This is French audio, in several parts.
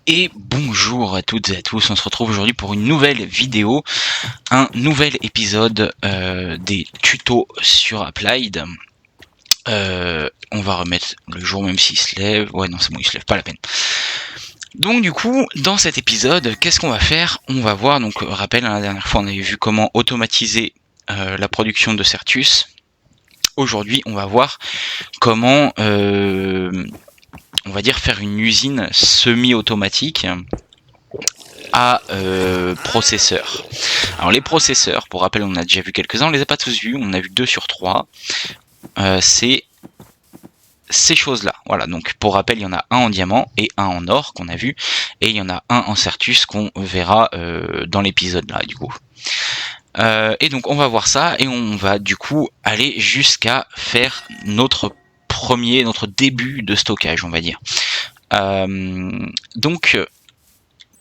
Et bonjour à toutes et à tous, on se retrouve aujourd'hui pour une nouvelle vidéo, un nouvel épisode des tutos sur Applied. On va remettre le jour même s'il se lève, ouais non c'est bon il se lève, pas la peine. Donc du coup, dans cet épisode, qu'est-ce qu'on va faire? On va voir, donc rappel, la dernière fois on avait vu comment automatiser la production de Certus. Aujourd'hui on va voir comment on va dire faire une usine semi-automatique à processeurs. Alors les processeurs, pour rappel on a déjà vu quelques-uns, on les a pas tous vus, on a vu 2 sur 3. C'est ces choses-là. Voilà, donc pour rappel, il y en a un en diamant et un en or qu'on a vu, et il y en a un en Certus qu'on verra dans l'épisode là du coup. Et donc on va voir ça et on va du coup aller jusqu'à faire notre début de stockage, on va dire. Donc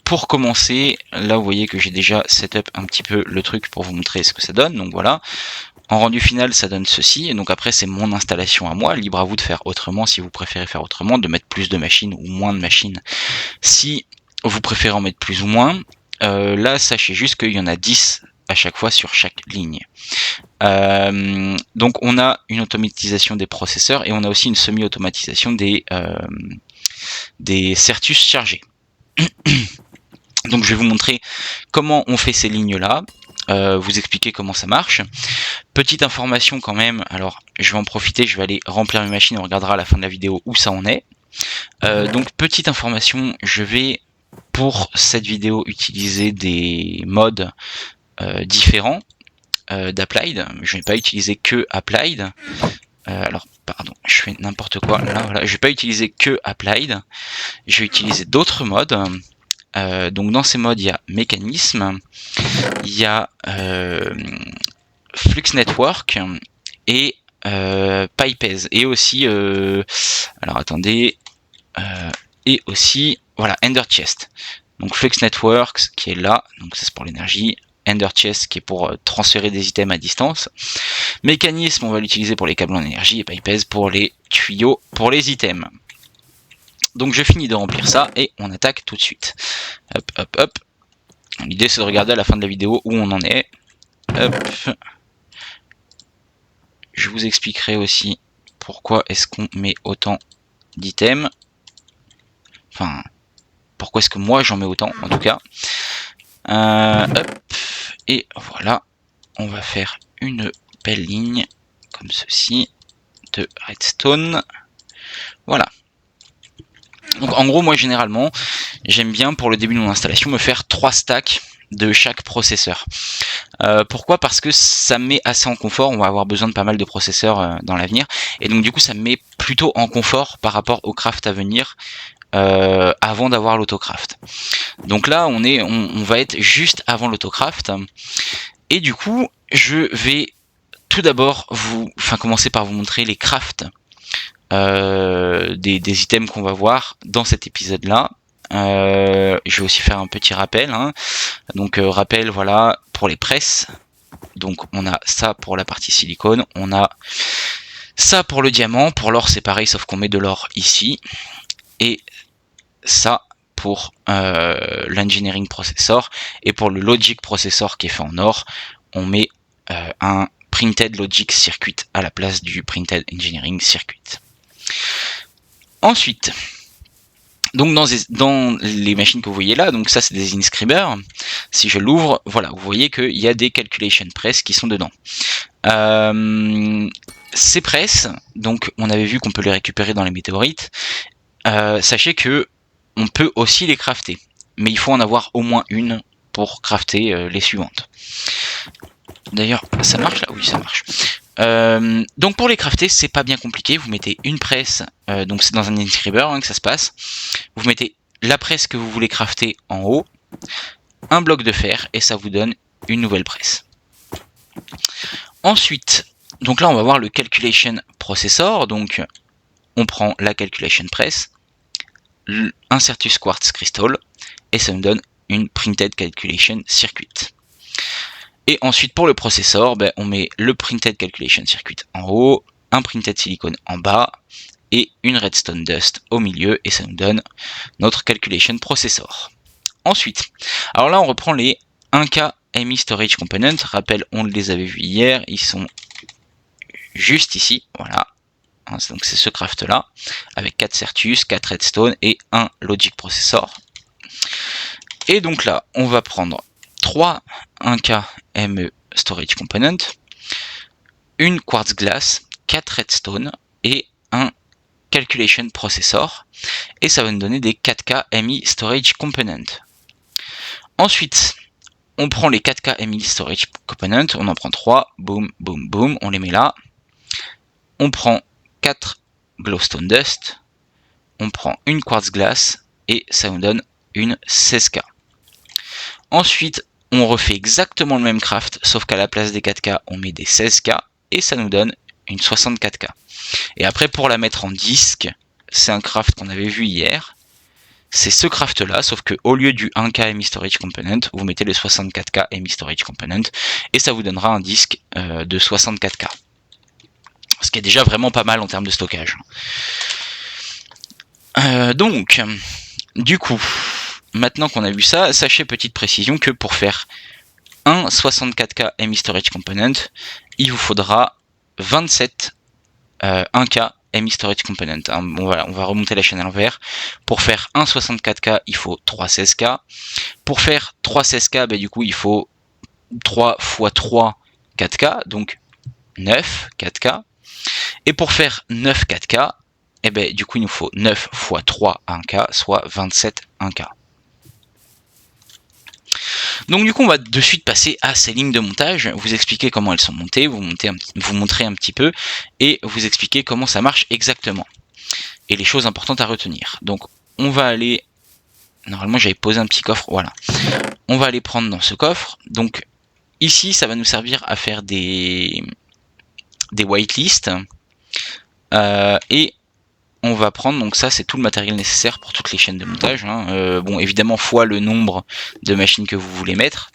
pour commencer, là vous voyez que j'ai déjà setup un petit peu le truc pour vous montrer ce que ça donne, donc voilà. En rendu final ça donne ceci, et donc après c'est mon installation à moi, libre à vous de faire autrement si vous préférez faire autrement, de mettre plus de machines ou moins de machines si vous préférez en mettre plus ou moins. Là sachez juste qu'il y en a 10 à chaque fois sur chaque ligne. Donc on a une automatisation des processeurs et on a aussi une semi-automatisation des Certus chargés. Donc je vais vous montrer comment on fait ces lignes là, vous expliquer comment ça marche. Petite information quand même, alors je vais en profiter, je vais aller remplir mes machines, on regardera à la fin de la vidéo où ça en est. Donc petite information, je vais pour cette vidéo utiliser des modes différents d'Applied. Je ne vais pas utiliser que Applied. Alors pardon, je fais n'importe quoi là, voilà. Je vais pas utiliser que Applied, je vais utiliser d'autres modes. Donc dans ces modes il y a mécanisme, il y a Flux Network et Pipez, et aussi alors attendez, et aussi voilà Ender Chest. Donc Flux Networks qui est là, donc ça c'est pour l'énergie, Ender Chest qui est pour transférer des items à distance, mécanisme on va l'utiliser pour les câbles en énergie, et Pipez pour les tuyaux pour les items. Donc je finis de remplir ça et on attaque tout de suite. Hop hop hop. L'idée c'est de regarder à la fin de la vidéo où on en est. Hop. Je vous expliquerai aussi pourquoi est-ce qu'on met autant d'items. Enfin, pourquoi est-ce que moi j'en mets autant en tout cas. Hop. Et voilà. On va faire une belle ligne comme ceci de redstone. Voilà. Donc en gros moi généralement j'aime bien pour le début de mon installation me faire 3 stacks de chaque processeur. Pourquoi? Parce que ça me met assez en confort, on va avoir besoin de pas mal de processeurs dans l'avenir, et donc du coup ça me met plutôt en confort par rapport au craft à venir avant d'avoir l'autocraft. Donc là on va être juste avant l'autocraft, et du coup je vais tout d'abord commencer par vous montrer les crafts des items qu'on va voir dans cet épisode là. Je vais aussi faire un petit rappel, hein. Donc rappel, voilà, pour les presses, donc on a ça pour la partie silicone, on a ça pour le diamant, pour l'or c'est pareil sauf qu'on met de l'or ici, et ça pour l'engineering processor, et pour le logic processor qui est fait en or on met un printed logic circuit à la place du printed engineering circuit. Ensuite, donc dans les machines que vous voyez là, donc ça c'est des inscribers. Si je l'ouvre, voilà, vous voyez qu'il y a des calculation press qui sont dedans. Ces presses, donc on avait vu qu'on peut les récupérer dans les météorites. Sachez que on peut aussi les crafter, mais il faut en avoir au moins une pour crafter les suivantes. D'ailleurs, ça marche là? Oui, ça marche. Donc pour les crafter, c'est pas bien compliqué, vous mettez une presse, donc c'est dans un inscriber hein, que ça se passe, vous mettez la presse que vous voulez crafter en haut, un bloc de fer, et ça vous donne une nouvelle presse. Ensuite, donc là on va voir le calculation processor, donc on prend la calculation press, un Certus quartz crystal, et ça me donne une printed calculation circuit. Et ensuite pour le processor, on met le printed calculation circuit en haut, un printed silicone en bas, et une redstone dust au milieu, et ça nous donne notre calculation processor. Ensuite, alors là on reprend les 1K MI Storage Component. Rappel, on les avait vus hier, ils sont juste ici, voilà. Donc c'est ce craft là, avec 4 Certus, 4 Redstone et un Logic Processor. Et donc là, on va prendre 3 1K ME Storage Component, une Quartz Glass, 4 Redstone et un Calculation Processor. Et ça va nous donner des 4K MI Storage Component. Ensuite, on prend les 4K MI Storage Component, on en prend 3, boum, boum, boum, on les met là. On prend 4 Glowstone Dust, on prend une Quartz Glass et ça nous donne une 16K. Ensuite, on refait exactement le même craft, sauf qu'à la place des 4K, on met des 16K et ça nous donne une 64K. Et après, pour la mettre en disque, c'est un craft qu'on avait vu hier. C'est ce craft là, sauf que au lieu du 1K MI Storage Component, vous mettez le 64K MI Storage Component et ça vous donnera un disque de 64K. Ce qui est déjà vraiment pas mal en termes de stockage. Donc, du coup, maintenant qu'on a vu ça, sachez, petite précision, que pour faire un 64K MI Storage Component, il vous faudra 27 1K MI Storage Component. Bon, voilà, on va remonter la chaîne à l'envers. Pour faire un 64K, il faut 3 16K. Pour faire 3 16K, bah, du coup, il faut 3 x 3 4K, donc 9 4K. Et pour faire 9 4K, et ben, du coup, il nous faut 9 x 3 1K, soit 27 1K. Donc du coup, on va de suite passer à ces lignes de montage, vous expliquer comment elles sont montées, vous montrer un petit peu, et vous expliquer comment ça marche exactement. Et les choses importantes à retenir. Donc on va aller, normalement j'avais posé un petit coffre, voilà. On va aller prendre dans ce coffre, donc ici ça va nous servir à faire des whitelists, et on va prendre, donc ça c'est tout le matériel nécessaire pour toutes les chaînes de montage, hein. Bon évidemment fois le nombre de machines que vous voulez mettre,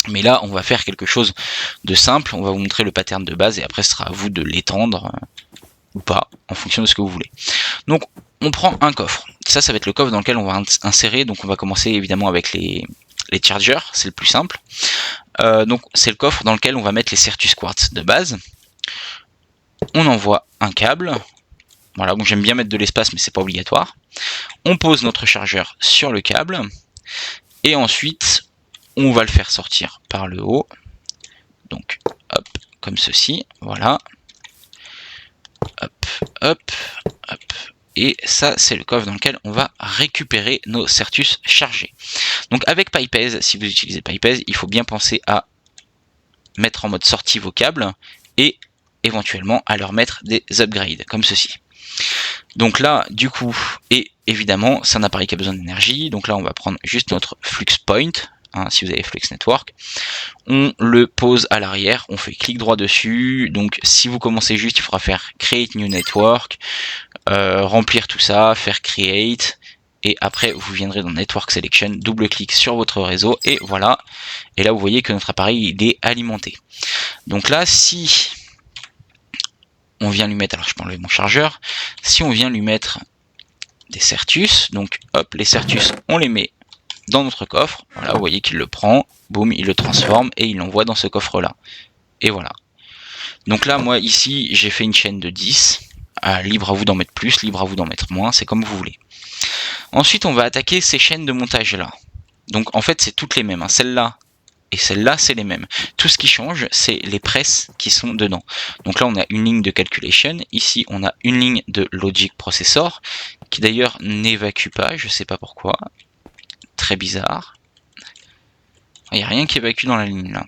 mais là on va faire quelque chose de simple, on va vous montrer le pattern de base et après ce sera à vous de l'étendre ou pas en fonction de ce que vous voulez. Donc on prend un coffre, ça va être le coffre dans lequel on va insérer, donc on va commencer évidemment avec les chargers, c'est le plus simple. Donc c'est le coffre dans lequel on va mettre les Certus Quartz de base. On envoie un câble. Voilà, bon, j'aime bien mettre de l'espace, mais c'est pas obligatoire. On pose notre chargeur sur le câble. Et ensuite, on va le faire sortir par le haut. Donc, hop, comme ceci. Voilà. Hop, hop, hop. Et ça, c'est le coffre dans lequel on va récupérer nos Certus chargés. Donc, avec Pipez, si vous utilisez Pipez, il faut bien penser à mettre en mode sortie vos câbles et éventuellement à leur mettre des upgrades, comme ceci. Donc là, du coup, et évidemment, c'est un appareil qui a besoin d'énergie. Donc là, on va prendre juste notre Flux Point, hein, si vous avez Flux Network. On le pose à l'arrière, on fait clic droit dessus. Donc si vous commencez juste, il faudra faire Create New Network, remplir tout ça, faire Create. Et après, vous viendrez dans Network Selection, double-clic sur votre réseau, et voilà. Et là, vous voyez que notre appareil, il est alimenté. Donc là, si on vient lui mettre, alors je peux enlever mon chargeur, si on vient lui mettre des Certus, donc hop, les Certus, on les met dans notre coffre, voilà, vous voyez qu'il le prend, boum, il le transforme et il l'envoie dans ce coffre là, et voilà. Donc là, moi ici, j'ai fait une chaîne de 10, libre à vous d'en mettre plus, libre à vous d'en mettre moins, c'est comme vous voulez. Ensuite, on va attaquer ces chaînes de montage là. Donc en fait, c'est toutes les mêmes, hein. Celle-là et celle-là, c'est les mêmes. Tout ce qui change, c'est les presses qui sont dedans. Donc là, on a une ligne de calculation. Ici, on a une ligne de logic processor, qui d'ailleurs n'évacue pas, je sais pas pourquoi. Très bizarre. Il n'y a rien qui évacue dans la ligne là.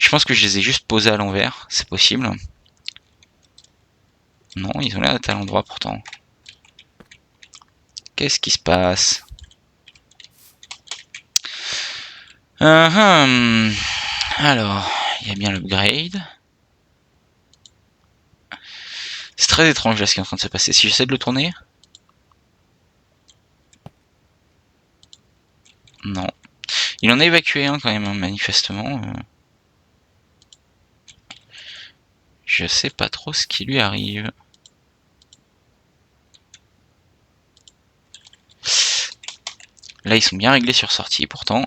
Je pense que je les ai juste posés à l'envers, c'est possible. Non, ils ont l'air d'être à l'endroit pourtant. Qu'est-ce qui se passe? Alors, il y a bien l'upgrade. C'est très étrange là ce qui est en train de se passer. Si j'essaie de le tourner... Non. Il en a évacué un quand même, hein, manifestement. Je sais pas trop ce qui lui arrive. Là, ils sont bien réglés sur sortie, pourtant.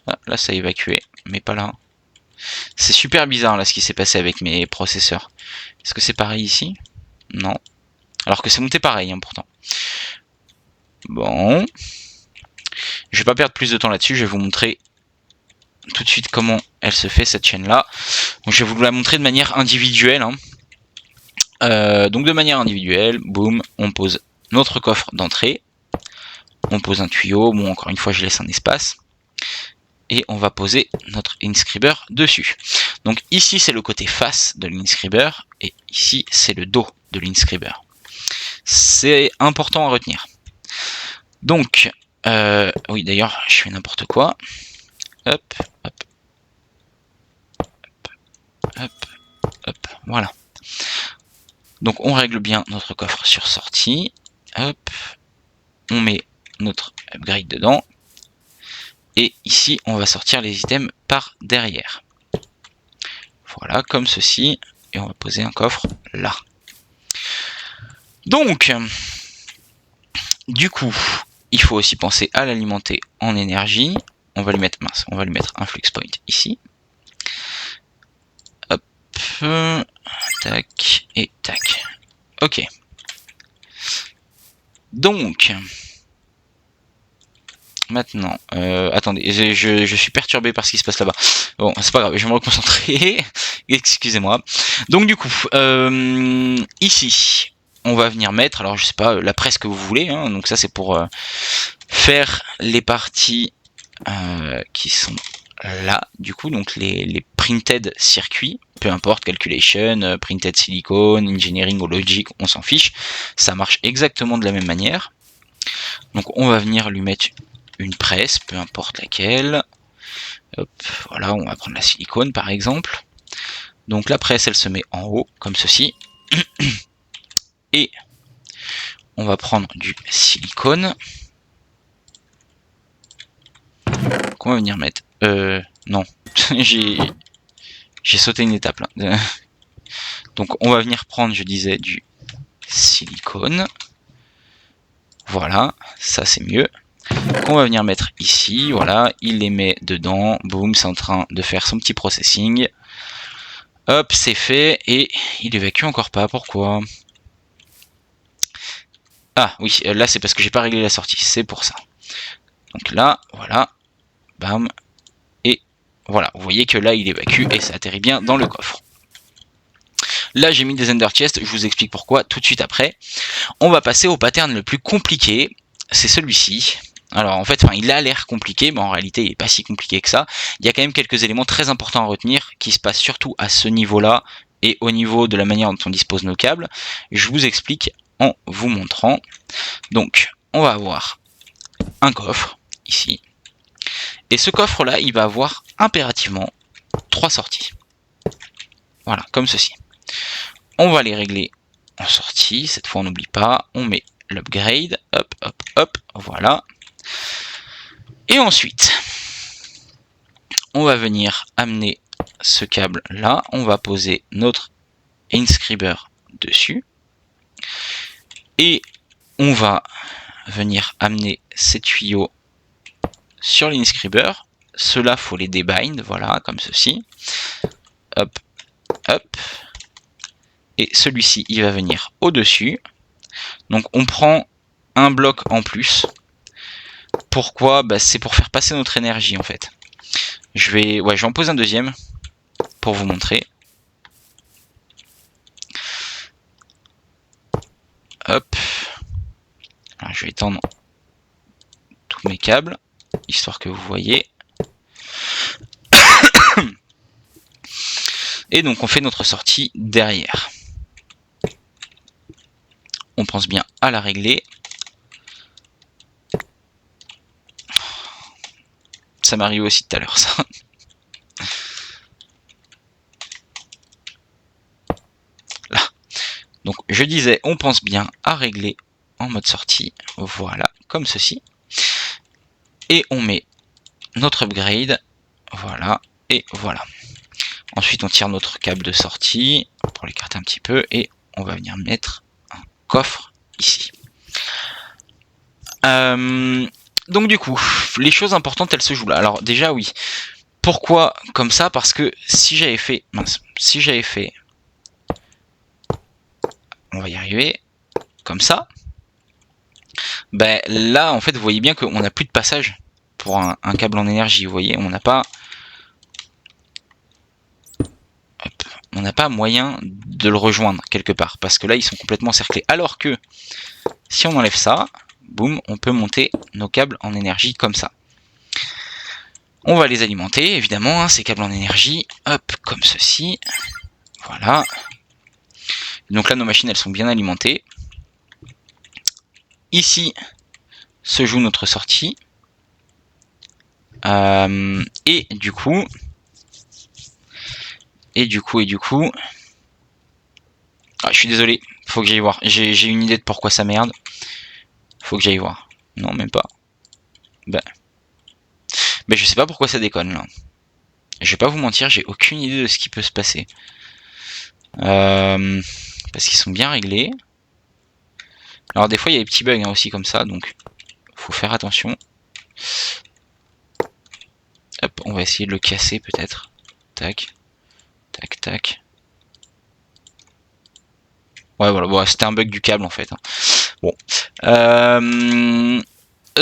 Ah, là, ça a évacué, mais pas là. C'est super bizarre, là, ce qui s'est passé avec mes processeurs. Est-ce que c'est pareil ici? Non. Alors que c'est monté pareil, hein, pourtant. Bon. Je vais pas perdre plus de temps là-dessus, je vais vous montrer tout de suite comment elle se fait, cette chaîne-là. Donc, je vais vous la montrer de manière individuelle, hein. Donc de manière individuelle, boum, on pose notre coffre d'entrée, on pose un tuyau, bon encore une fois je laisse un espace, et on va poser notre inscriber dessus. Donc ici c'est le côté face de l'inscriber, et ici c'est le dos de l'inscriber. C'est important à retenir. Donc, oui d'ailleurs je fais n'importe quoi, hop, hop, hop, hop, hop, voilà. Donc on règle bien notre coffre sur sortie, hop, on met notre upgrade dedans, et ici on va sortir les items par derrière. Voilà, comme ceci, et on va poser un coffre là. Donc, du coup, il faut aussi penser à l'alimenter en énergie. On va lui mettre, mince, on va lui mettre un flux point ici. Hop, tac, et tac. Ok. Donc, maintenant, attendez, je suis perturbé par ce qui se passe là-bas. Bon, c'est pas grave, je vais me reconcentrer. Excusez-moi. Donc du coup, ici, on va venir mettre, alors je sais pas, la presse que vous voulez, hein, donc ça c'est pour faire les parties qui sont là, du coup, donc les printed circuits, peu importe, calculation, printed silicone, engineering ou logic, on s'en fiche, ça marche exactement de la même manière. Donc on va venir lui mettre une presse, peu importe laquelle. Hop, voilà, on va prendre la silicone par exemple. Donc la presse, elle se met en haut, comme ceci. Et on va prendre du silicone qu'on va venir mettre. Non, j'ai sauté une étape là. Donc on va venir prendre, je disais, du silicone. Voilà, ça c'est mieux. Qu'on va venir mettre ici, voilà, il les met dedans, boum, c'est en train de faire son petit processing. Hop, c'est fait, et il évacue encore pas, pourquoi? Ah oui, là c'est parce que j'ai pas réglé la sortie, c'est pour ça. Donc là, voilà, bam, et voilà, vous voyez que là il évacue et ça atterrit bien dans le coffre. Là j'ai mis des Ender Chest, je vous explique pourquoi tout de suite après. On va passer au pattern le plus compliqué, c'est celui-ci. Alors en fait, il a l'air compliqué, mais en réalité il n'est pas si compliqué que ça. Il y a quand même quelques éléments très importants à retenir, qui se passent surtout à ce niveau-là, et au niveau de la manière dont on dispose nos câbles. Je vous explique en vous montrant. Donc on va avoir un coffre, ici. Et ce coffre-là, il va avoir impérativement 3 sorties. Voilà, comme ceci. On va les régler en sortie, cette fois on n'oublie pas, on met l'upgrade, hop, hop, hop, voilà. Et ensuite, on va venir amener ce câble là, on va poser notre inscriber dessus, et on va venir amener ces tuyaux sur l'inscriber. Ceux-là, faut les débind, voilà, comme ceci. Hop, hop. Et celui-ci, il va venir au-dessus. Donc on prend un bloc en plus. Pourquoi? C'est pour faire passer notre énergie en fait. Je vais en poser un deuxième pour vous montrer. Hop. Alors, je vais étendre tous mes câbles, histoire que vous voyez. Et donc on fait notre sortie derrière. On pense bien à la régler. Ça m'arrive aussi tout à l'heure, ça. Là. Donc je disais, on pense bien à régler en mode sortie. Voilà, comme ceci. Et on met notre upgrade. Voilà, et voilà. Ensuite on tire notre câble de sortie pour l'écarter un petit peu. Et on va venir mettre un coffre ici. Donc du coup, les choses importantes, elles se jouent là. Alors déjà, oui. Pourquoi comme ça? Parce que si j'avais fait... Mince. Si j'avais fait... On va y arriver. Comme ça. Ben là, en fait, vous voyez bien qu'on n'a plus de passage pour un câble en énergie. Vous voyez, on n'a pas... Hop, on n'a pas moyen de le rejoindre quelque part. Parce que là, ils sont complètement encerclés. Alors que, si on enlève ça, boum, on peut monter nos câbles en énergie comme ça. On va les alimenter, évidemment, hein, ces câbles en énergie. Hop, comme ceci. Voilà. Donc là, nos machines, elles sont bien alimentées. Ici, se joue notre sortie. Et du coup... Ah, je suis désolé, faut que j'aille voir. J'ai une idée de pourquoi ça merde. Faut que j'aille voir. Non, même pas. Ben je sais pas pourquoi ça déconne là. Je vais pas vous mentir, j'ai aucune idée de ce qui peut se passer. Parce qu'ils sont bien réglés. Alors des fois il y a des petits bugs hein, aussi comme ça, donc faut faire attention. Hop, on va essayer de le casser peut-être. Tac, tac, tac. Ouais voilà, bon, c'était un bug du câble en fait. Hein. Bon.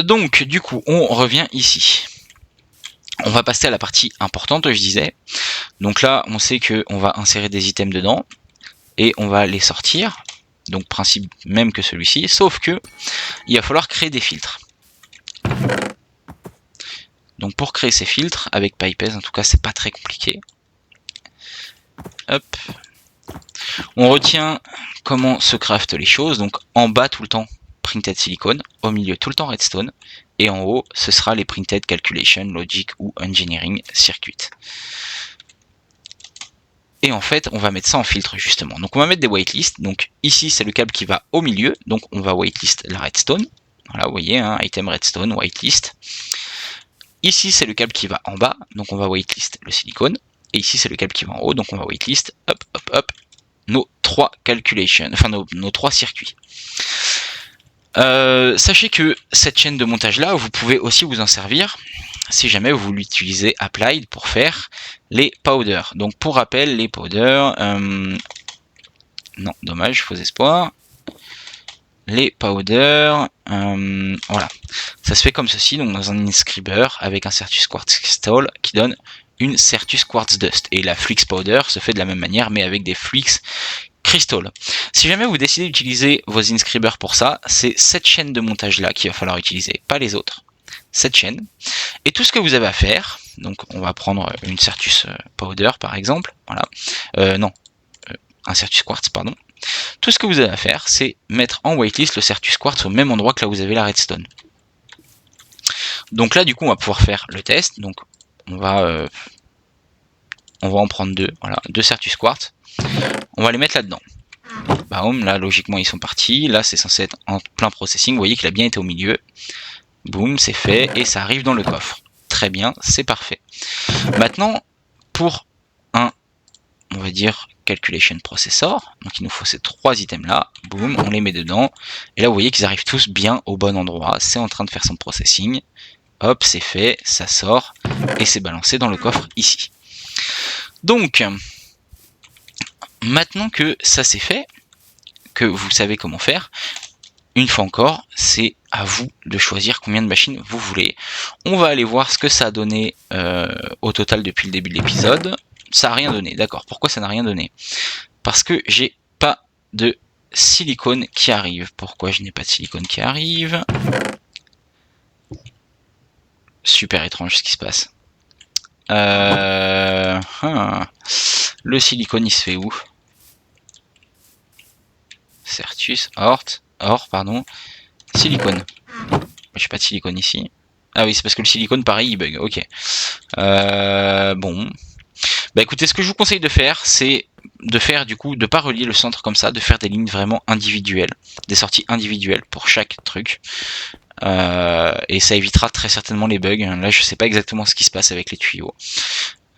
Donc du coup, on revient ici. On va passer à la partie importante, je disais. Donc là, on sait qu'on va insérer des items dedans et on va les sortir. Donc principe même que celui-ci, sauf que il va falloir créer des filtres. Donc pour créer ces filtres avec Pipez, en tout cas, c'est pas très compliqué. Hop. On retient comment se craftent les choses. Donc en bas tout le temps printed silicon, au milieu tout le temps redstone, et en haut ce sera les printed calculation, logic ou engineering circuit. Et en fait, on va mettre ça en filtre justement. Donc on va mettre des whitelist. Donc ici c'est le câble qui va au milieu, donc on va whitelist la redstone. Voilà, vous voyez, hein, item redstone, whitelist. Ici c'est le câble qui va en bas, donc on va whitelist le silicone. Et ici c'est le câble qui va en haut, donc on va whitelist, hop, hop, hop, nos trois calculations, enfin nos trois circuits. Sachez que cette chaîne de montage là, vous pouvez aussi vous en servir si jamais vous l'utilisez applied pour faire les powders. Donc pour rappel, les powders, non, dommage, faux espoir. Les powders, voilà, ça se fait comme ceci, donc dans un inscriber avec un Certus Quartz Crystal qui donne une Certus Quartz Dust. Et la Flix Powder se fait de la même manière, mais avec des Flix Crystal. Si jamais vous décidez d'utiliser vos inscribers pour ça, c'est cette chaîne de montage là qu'il va falloir utiliser, pas les autres. Cette chaîne. Et tout ce que vous avez à faire, donc on va prendre une Certus Powder par exemple, voilà, un Certus Quartz, pardon. Tout ce que vous avez à faire, c'est mettre en whitelist le Certus Quartz au même endroit que là où vous avez la redstone. Donc là, du coup, on va pouvoir faire le test. Donc on va en prendre deux, voilà, deux Certus Quartz. On va les mettre là-dedans. Boum, là, logiquement, ils sont partis. Là, c'est censé être en plein processing. Vous voyez qu'il a bien été au milieu. Boum, c'est fait et ça arrive dans le coffre. Très bien, c'est parfait. Maintenant, pour un, on va dire, calculation processor, donc il nous faut ces trois items là, boum, on les met dedans, et là vous voyez qu'ils arrivent tous bien au bon endroit, c'est en train de faire son processing, hop, c'est fait, ça sort, et c'est balancé dans le coffre ici. Donc, maintenant que ça c'est fait, que vous savez comment faire, une fois encore, c'est à vous de choisir combien de machines vous voulez. On va aller voir ce que ça a donné au total depuis le début de l'épisode. Ça n'a rien donné, d'accord. Pourquoi ça n'a rien donné? Parce que j'ai pas de silicone qui arrive. Pourquoi je n'ai pas de silicone qui arrive? Super étrange ce qui se passe. Le silicone il se fait où? Certus, or, pardon. Silicone. J'ai pas de silicone ici. Ah oui, c'est parce que le silicone, pareil, il bug. Ok. Bon. Bah écoutez, ce que je vous conseille de faire, c'est de faire du coup, de pas relier le centre comme ça, de faire des lignes vraiment individuelles, des sorties individuelles pour chaque truc. Et ça évitera très certainement les bugs. Là, je sais pas exactement ce qui se passe avec les tuyaux.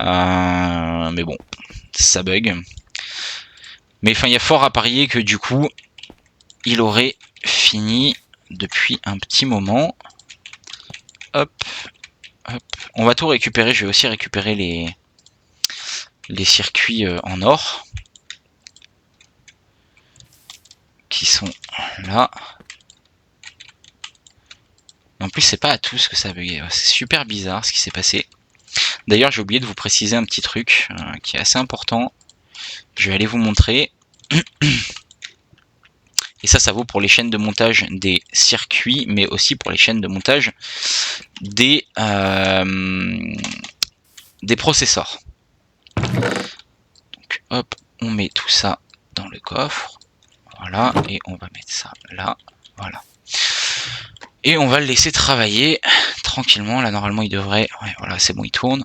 Mais bon, ça bug. Mais enfin, il y a fort à parier que du coup, il aurait fini depuis un petit moment. Hop, hop. On va tout récupérer. Je vais aussi récupérer les circuits en or qui sont là. En plus, c'est pas à tous que ça a bugué. C'est super bizarre ce qui s'est passé. D'ailleurs, j'ai oublié de vous préciser un petit truc qui est assez important. Je vais aller vous montrer. Et ça vaut pour les chaînes de montage des circuits, mais aussi pour les chaînes de montage des processeurs. Donc, hop, on met tout ça dans le coffre. Voilà, et on va mettre ça là. Voilà. Et on va le laisser travailler tranquillement. Là, normalement, il devrait... Ouais, voilà, c'est bon, il tourne.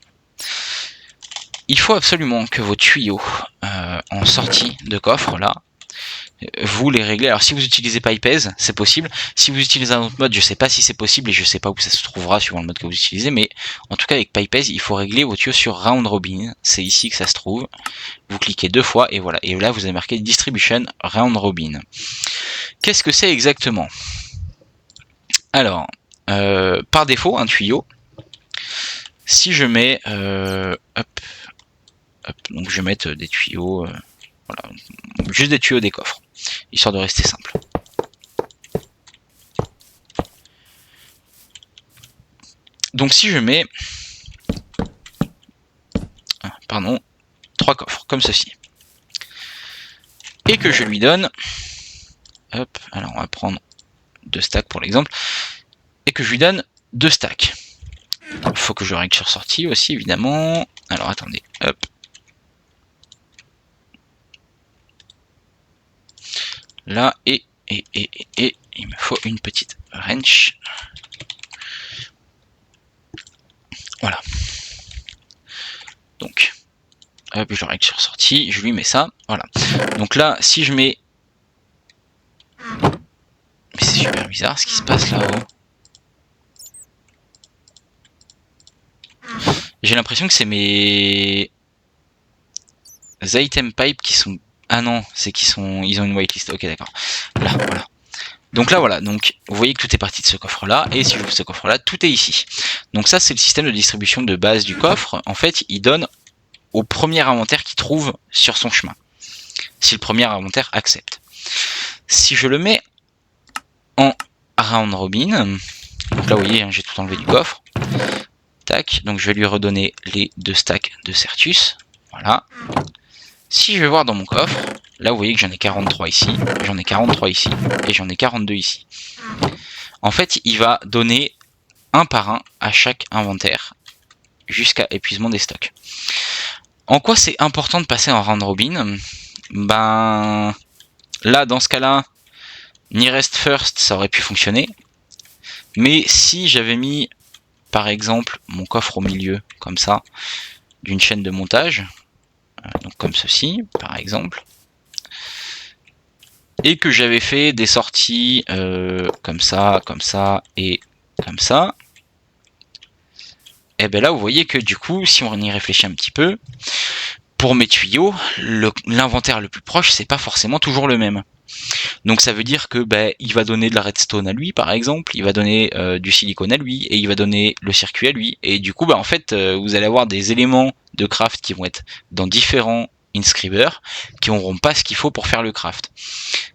Il faut absolument que vos tuyaux en sortie de coffre, là, vous les réglez. Alors si vous utilisez PipeZ, c'est possible. Si vous utilisez un autre mode, je sais pas si c'est possible et je sais pas où ça se trouvera suivant le mode que vous utilisez, mais en tout cas avec PipeZ, il faut régler vos tuyaux sur Round Robin. C'est ici que ça se trouve. Vous cliquez 2 fois et voilà. Et là vous avez marqué Distribution Round Robin. Qu'est-ce que c'est exactement? Alors, par défaut, un tuyau, si je mets hop, donc je vais mettre des tuyaux, voilà, juste des tuyaux des coffres, histoire de rester simple. Donc si je mets, pardon, 3 coffres, comme ceci, et que je lui donne, hop, alors on va prendre 2 stacks pour l'exemple, et que je lui donne 2 stacks. Il faut que je règle sur sortie aussi, évidemment. Alors attendez, hop. Là, et il me faut une petite wrench. Voilà. Donc, hop, je règle sur sortie, je lui mets ça. Voilà. Donc là, si je mets... Mais c'est super bizarre ce qui se passe là-haut. J'ai l'impression que c'est mes item pipe qui sont... Ah non, c'est qu'ils ont une whitelist. Ok, d'accord. Là, voilà. Donc là, voilà. Donc, vous voyez que tout est parti de ce coffre-là. Et si je ouvre ce coffre-là, tout est ici. Donc ça, c'est le système de distribution de base du coffre. En fait, il donne au premier inventaire qu'il trouve sur son chemin. Si le premier inventaire accepte. Si je le mets en round robin, donc là, vous voyez, j'ai tout enlevé du coffre. Tac. Donc, je vais lui redonner les 2 stacks de Certus. Voilà. Si je vais voir dans mon coffre, là vous voyez que j'en ai 43 ici, j'en ai 43 ici, et j'en ai 42 ici. En fait, il va donner un par un à chaque inventaire, jusqu'à épuisement des stocks. En quoi c'est important de passer en round robin? Ben, là dans ce cas-là, nearest first ça aurait pu fonctionner, mais si j'avais mis par exemple mon coffre au milieu, comme ça, d'une chaîne de montage, donc comme ceci par exemple, et que j'avais fait des sorties comme ça et comme ça, et bien là vous voyez que du coup, si on y réfléchit un petit peu, pour mes tuyaux, l'inventaire le plus proche c'est pas forcément toujours le même. Donc ça veut dire que il va donner de la redstone à lui par exemple, il va donner du silicone à lui, et il va donner le circuit à lui, et du coup en fait vous allez avoir des éléments de craft qui vont être dans différents inscribers qui n'auront pas ce qu'il faut pour faire le craft.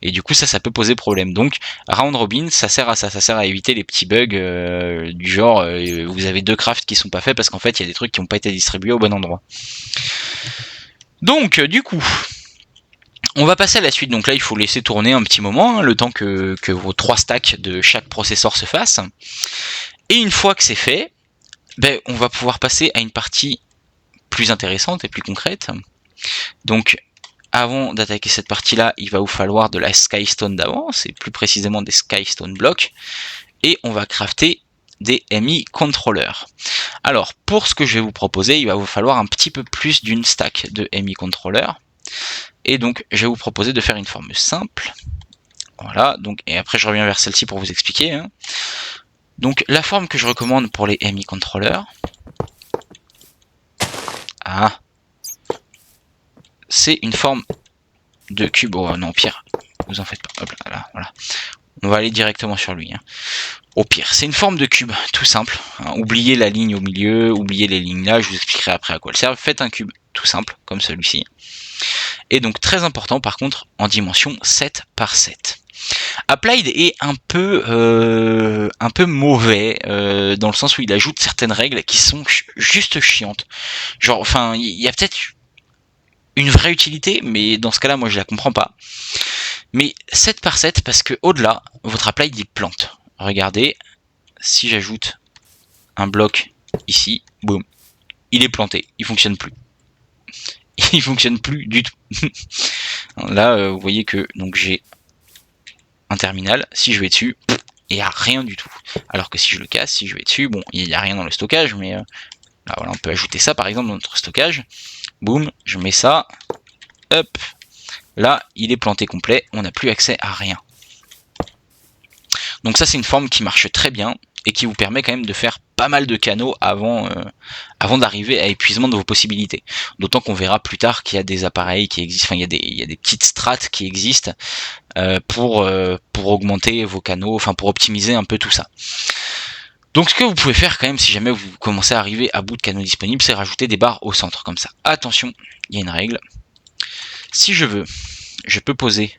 Et du coup ça peut poser problème. Donc round robin ça sert à ça, ça sert à éviter les petits bugs du genre vous avez 2 crafts qui sont pas faits parce qu'en fait il y a des trucs qui n'ont pas été distribués au bon endroit. Donc du coup on va passer à la suite. Donc là il faut laisser tourner un petit moment, le temps que vos 3 stacks de chaque processeur se fassent. Et une fois que c'est fait, on va pouvoir passer à une partie plus intéressante et plus concrète. Donc avant d'attaquer cette partie-là, il va vous falloir de la Skystone d'avance, et plus précisément des Skystone blocks, et on va crafter des MI controllers. Alors, pour ce que je vais vous proposer, il va vous falloir un petit peu plus d'une stack de MI controllers, et donc je vais vous proposer de faire une forme simple. Voilà, donc, et après je reviens vers celle-ci pour vous expliquer. Donc la forme que je recommande pour les MI controllers, c'est une forme de cube. Oh non, pire, vous en faites pas. Hop là, voilà. On va aller directement sur lui. Hein. Au pire, c'est une forme de cube, tout simple. Hein. Oubliez la ligne au milieu, oubliez les lignes là, je vous expliquerai après à quoi elles servent. Faites un cube tout simple, comme celui-ci. Et donc très important par contre, en dimension 7 par 7. Applied est un peu mauvais dans le sens où il ajoute certaines règles qui sont juste chiantes. Genre, enfin, il y a peut-être une vraie utilité, mais dans ce cas-là, moi je la comprends pas. Mais 7 par 7 parce que au-delà, votre Applied il plante. Regardez, si j'ajoute un bloc ici, boum, il est planté, il fonctionne plus. Il fonctionne plus du tout. Là, vous voyez que donc j'ai un terminal, si je vais dessus, il n'y a rien du tout. Alors que si je le casse, si je vais dessus, bon, il n'y a rien dans le stockage, mais là, voilà, on peut ajouter ça par exemple dans notre stockage. Boum, je mets ça, hop, là, il est planté complet, on n'a plus accès à rien. Donc ça, c'est une forme qui marche très bien et qui vous permet quand même de faire pas mal de canaux avant d'arriver à épuisement de vos possibilités. D'autant qu'on verra plus tard qu'il y a des appareils qui existent, enfin il y a des petites strates qui existent pour augmenter vos canaux, enfin pour optimiser un peu tout ça. Donc ce que vous pouvez faire quand même si jamais vous commencez à arriver à bout de canaux disponibles, c'est rajouter des barres au centre comme ça. Attention, il y a une règle. Si je veux, je peux poser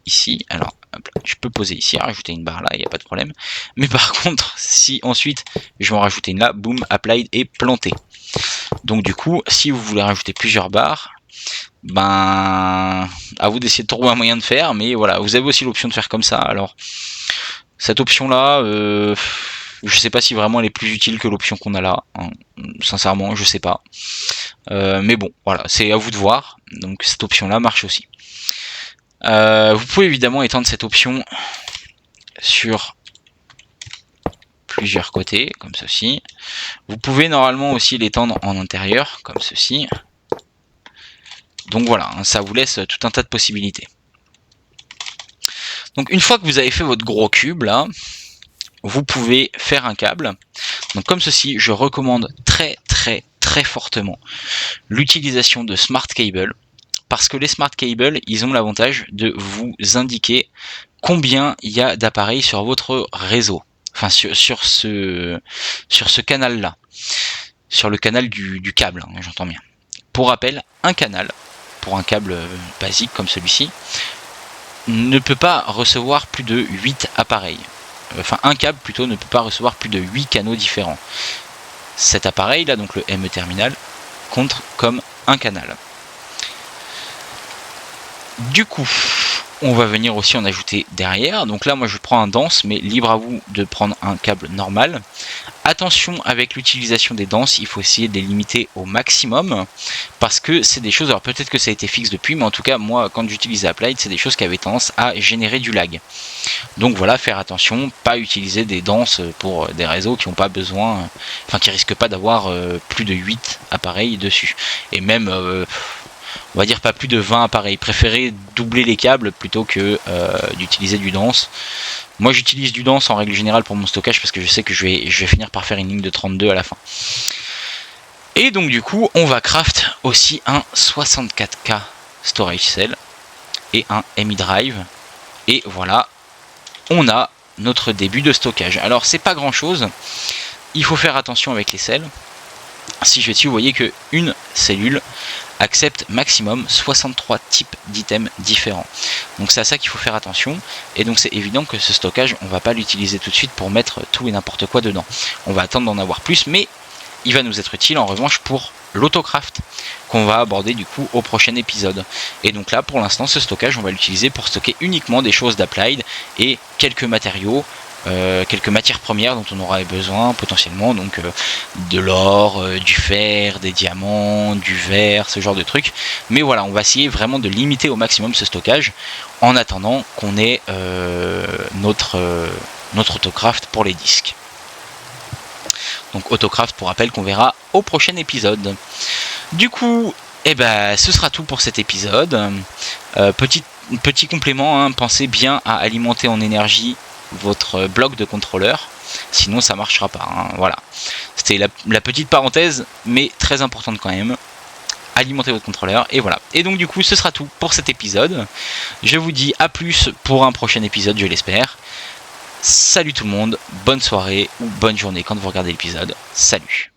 ici, alors hop, je peux poser ici, rajouter une barre là, il n'y a pas de problème. Mais par contre, si ensuite je vais en rajouter une là, boum, applied et planté. Donc du coup, si vous voulez rajouter plusieurs barres, ben à vous d'essayer de trouver un moyen de faire, mais voilà, vous avez aussi l'option de faire comme ça. Alors cette option là, je sais pas si vraiment elle est plus utile que l'option qu'on a là, hein. Sincèrement je sais pas, mais bon voilà, c'est à vous de voir. Donc cette option là marche aussi. Vous pouvez évidemment étendre cette option sur plusieurs côtés comme ceci. Vous pouvez normalement aussi l'étendre en intérieur comme ceci. Donc voilà, ça vous laisse tout un tas de possibilités. Donc une fois que vous avez fait votre gros cube là, vous pouvez faire un câble. Donc comme ceci, je recommande très fortement l'utilisation de Smart Cable, parce que les Smart Cable, ils ont l'avantage de vous indiquer combien il y a d'appareils sur votre réseau, enfin sur ce canal là, sur le canal du câble, hein, j'entends bien. Pour rappel, un canal, pour un câble basique comme celui-ci, ne peut pas recevoir plus de 8 appareils. Enfin, un câble plutôt ne peut pas recevoir plus de 8 canaux différents. Cet appareil là, donc le ME terminal, compte comme un canal. Du coup, on va venir aussi en ajouter derrière. Donc là, moi je prends un dense, mais libre à vous de prendre un câble normal. Attention avec l'utilisation des denses, il faut essayer de les limiter au maximum, parce que c'est des choses, alors peut-être que ça a été fixe depuis, mais en tout cas, moi quand j'utilisais Applied, c'est des choses qui avaient tendance à générer du lag. Donc voilà, faire attention, pas utiliser des denses pour des réseaux qui n'ont pas besoin, enfin qui risquent pas d'avoir plus de 8 appareils dessus. Et même... on va dire pas plus de 20 appareils. Préférez doubler les câbles plutôt que d'utiliser du dense. Moi j'utilise du dense en règle générale pour mon stockage parce que je sais que je vais finir par faire une ligne de 32 à la fin. Et donc du coup on va craft aussi un 64K storage cell et un MI drive. Et voilà, on a notre début de stockage. Alors c'est pas grand chose, il faut faire attention avec les cells. Si je vais dessus, vous voyez que une cellule accepte maximum 63 types d'items différents. Donc c'est à ça qu'il faut faire attention. Et donc c'est évident que ce stockage, on va pas l'utiliser tout de suite pour mettre tout et n'importe quoi dedans. On va attendre d'en avoir plus, mais il va nous être utile en revanche pour l'autocraft qu'on va aborder du coup au prochain épisode. Et donc là pour l'instant ce stockage on va l'utiliser pour stocker uniquement des choses d'Applied et quelques matériaux, quelques matières premières dont on aura besoin potentiellement, donc de l'or, du fer, des diamants, du verre, ce genre de trucs. Mais voilà, on va essayer vraiment de limiter au maximum ce stockage en attendant qu'on ait notre autocraft pour les disques. Donc autocraft pour rappel qu'on verra au prochain épisode. Du coup, eh ben, ce sera tout pour cet épisode. Petit complément, hein, pensez bien à alimenter en énergie votre bloc de contrôleur, sinon ça marchera pas, hein, voilà. C'était la petite parenthèse, mais très importante quand même. alimenter votre contrôleur, et voilà. Et donc du coup, ce sera tout pour cet épisode. Je vous dis à plus pour un prochain épisode, je l'espère. Salut tout le monde, bonne soirée ou bonne journée quand vous regardez l'épisode. Salut.